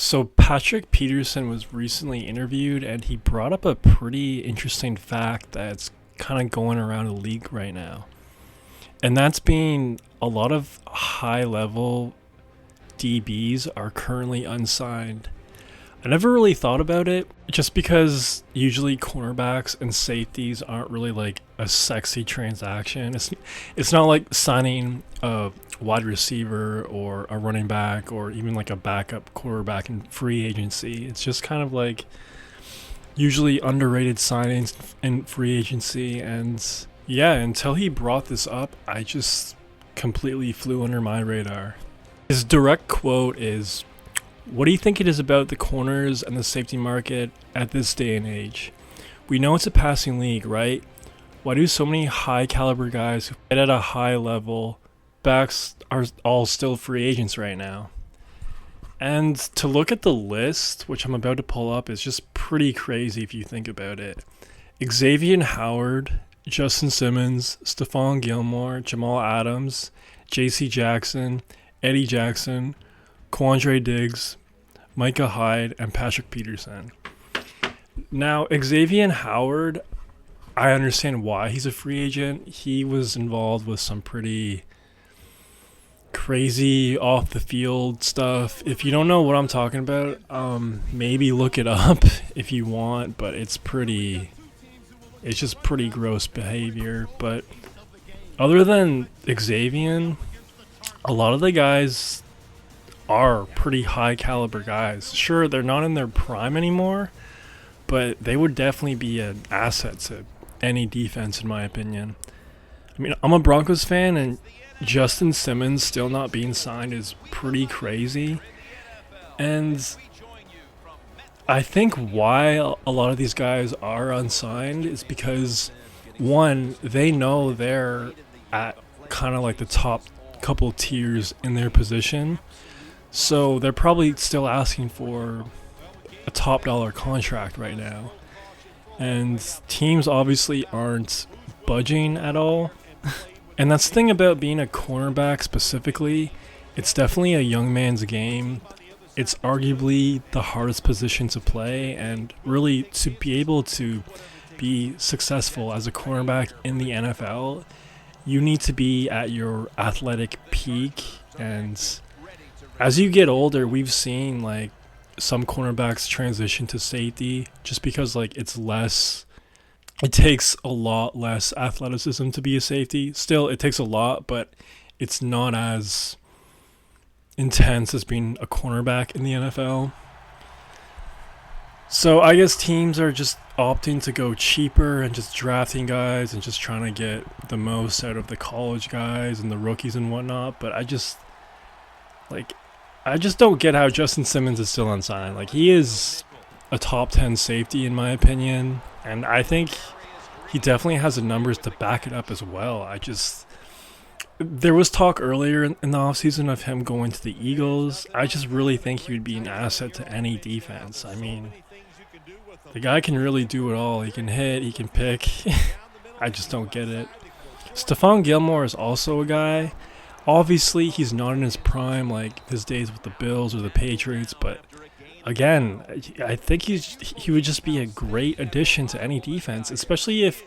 So Patrick Peterson was recently interviewed and he brought up a pretty interesting fact that's kind of going around the league right now. And that's being a lot of high level DBs are currently unsigned. I never really thought about it just because usually cornerbacks and safeties aren't really like a sexy transaction. It's not like signing a wide receiver or a running back or even like a backup quarterback in free agency. It's just kind of like usually underrated signings in free agency. And yeah, until he brought this up, I just completely flew under my radar. His direct quote is, "What do you think it is about the corners and the safety market at this day and age? We know it's a passing league, right? Why do so many high caliber guys who hit at a high level backs are all still free agents right now?" And to look at the list, which I'm about to pull up, is just pretty crazy if you think about it. Xavier Howard, Justin Simmons, Stephon Gilmore, Jamal Adams, J.C. Jackson, Eddie Jackson, Quandre Diggs, Micah Hyde, and Patrick Peterson. Now, Xavier Howard, I understand why he's a free agent. He was involved with some pretty crazy off the field stuff. If you don't know what I'm talking about, maybe look it up if you want, but it's just pretty gross behavior. But other than Xavier, a lot of the guys are pretty high caliber guys. Sure, they're not in their prime anymore, but they would definitely be an asset to any defense in my opinion. I mean, I'm a Broncos fan, and Justin Simmons still not being signed is pretty crazy. And I think why a lot of these guys are unsigned is because, one, they know they're at kind of like the top couple tiers in their position. So they're probably still asking for a top dollar contract right now. And teams obviously aren't budging at all. And that's the thing about being a cornerback specifically. It's definitely a young man's game. It's arguably the hardest position to play, and really to be able to be successful as a cornerback in the NFL, you need to be at your athletic peak. And as you get older, we've seen like some cornerbacks transition to safety just because like it takes a lot less athleticism to be a safety. Still, it takes a lot, but it's not as intense as being a cornerback in the NFL. So I guess teams are just opting to go cheaper and just drafting guys and just trying to get the most out of the college guys and the rookies and whatnot. But I just don't get how Justin Simmons is still unsigned. Like, he is a top 10 safety in my opinion, and I think he definitely has the numbers to back it up as well. There was talk earlier in the offseason of him going to the Eagles. I just really think he would be an asset to any defense. I mean, the guy can really do it all. He can hit, he can pick. I just don't get it. Stephon Gilmore is also a guy. Obviously, he's not in his prime like his days with the Bills or the Patriots, but again, I think he would just be a great addition to any defense, especially if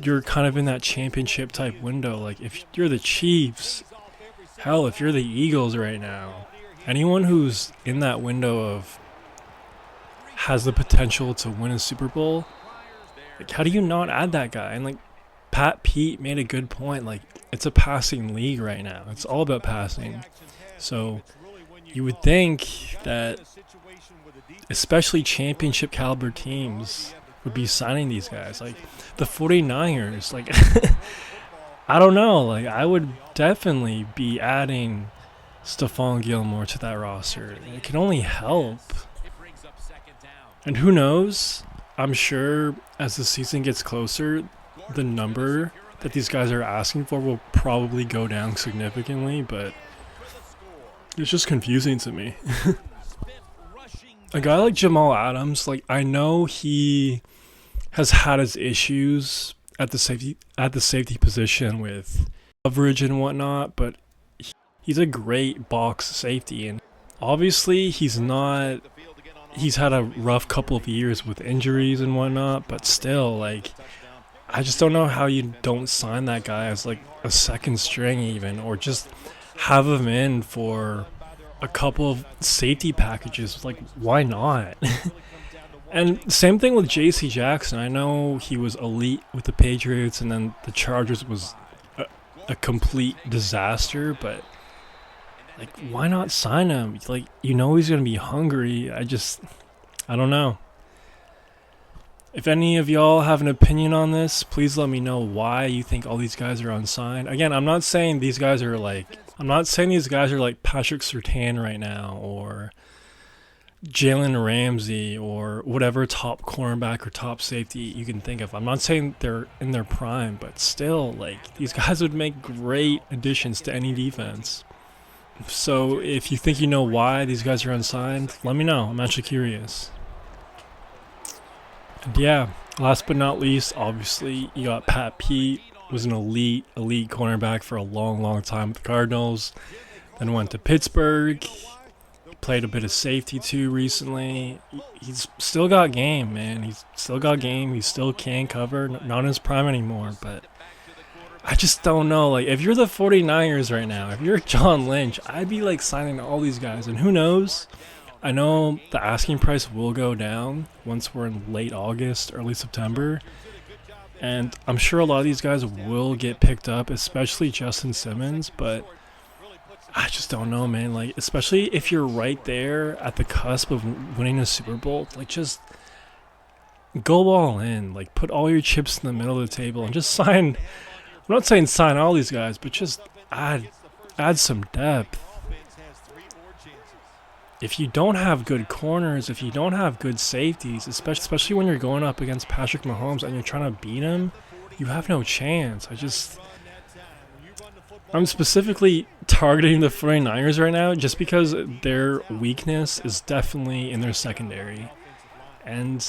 you're kind of in that championship type window. Like, if you're the Chiefs, hell, if you're the Eagles right now, anyone who's in that window of has the potential to win a Super Bowl, like, how do you not add that guy? And like Pat Pete made a good point, like, it's a passing league right now. It's all about passing. So you would think that especially championship caliber teams would be signing these guys. Like the 49ers, like I don't know, like I would definitely be adding Stephon Gilmore to that roster. It can only help. And who knows? I'm sure as the season gets closer, the number that these guys are asking for will probably go down significantly, but it's just confusing to me. A guy like Jamal Adams, like, I know he has had his issues at the safety position with coverage and whatnot, but he's a great box safety, and Obviously, he's had a rough couple of years with injuries and whatnot, but still, like, I just don't know how you don't sign that guy as like a second string even, or just have him in for a couple of safety packages. Like, why not? And same thing with J.C. Jackson. I know he was elite with the Patriots, and then the Chargers was a complete disaster, but like, why not sign him? Like, you know he's going to be hungry. I don't know. If any of y'all have an opinion on this, please let me know why you think all these guys are unsigned. Again, I'm not saying these guys are like Patrick Surtain right now, or Jalen Ramsey, or whatever top cornerback or top safety you can think of. I'm not saying they're in their prime, but still, like, these guys would make great additions to any defense. So if you think you know why these guys are unsigned, let me know. I'm actually curious. And yeah, last but not least, obviously, you got Pat Pete, was an elite cornerback for a long time with the Cardinals. Then went to Pittsburgh. He played a bit of safety too recently. He's still got game, man. He's still got game. He still can cover. Not in his prime anymore, but I just don't know. Like, if you're the 49ers right now, if you're John Lynch, I'd be like signing all these guys. And who knows? I know the asking price will go down once we're in late August, early September. And I'm sure a lot of these guys will get picked up, especially Justin Simmons. But I just don't know, man. Like, especially if you're right there at the cusp of winning a Super Bowl, like, just go all in. Like, put all your chips in the middle of the table and just sign. I'm not saying sign all these guys, but just add some depth. If you don't have good corners, if you don't have good safeties, especially when you're going up against Patrick Mahomes and you're trying to beat him, you have no chance. I'm specifically targeting the 49ers right now just because their weakness is definitely in their secondary. And,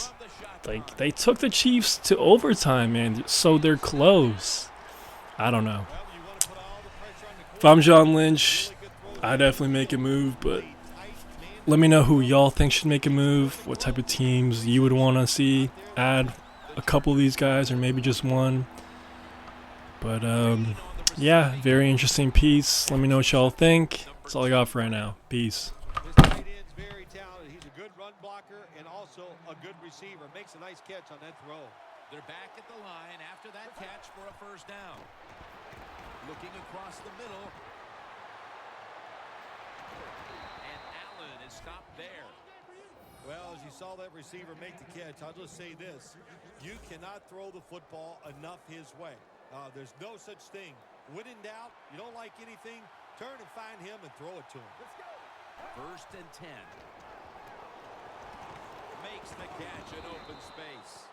like, they took the Chiefs to overtime, man, so they're close. I don't know. If I'm John Lynch, I'd definitely make a move, but let me know who y'all think should make a move, what type of teams you would want to see add a couple of these guys, or maybe just one. But, yeah, very interesting piece. Let me know what y'all think. That's all I got for right now. Peace. This tight end's very talented. He's a good run blocker and also a good receiver. Makes a nice catch on that throw. They're back at the line after that catch for a first down. Looking across the middle. And Allen is stopped there. Well, as you saw that receiver make the catch, I'll just say this. You cannot throw the football enough his way. There's no such thing. When in doubt, you don't like anything, turn and find him and throw it to him. First and 10. Makes the catch in open space.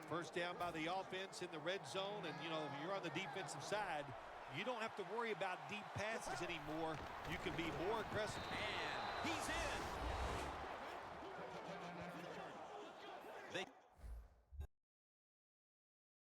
First down by the offense in the red zone, and, you know, if you're on the defensive side, you don't have to worry about deep passes anymore. You can be more aggressive. And he's in.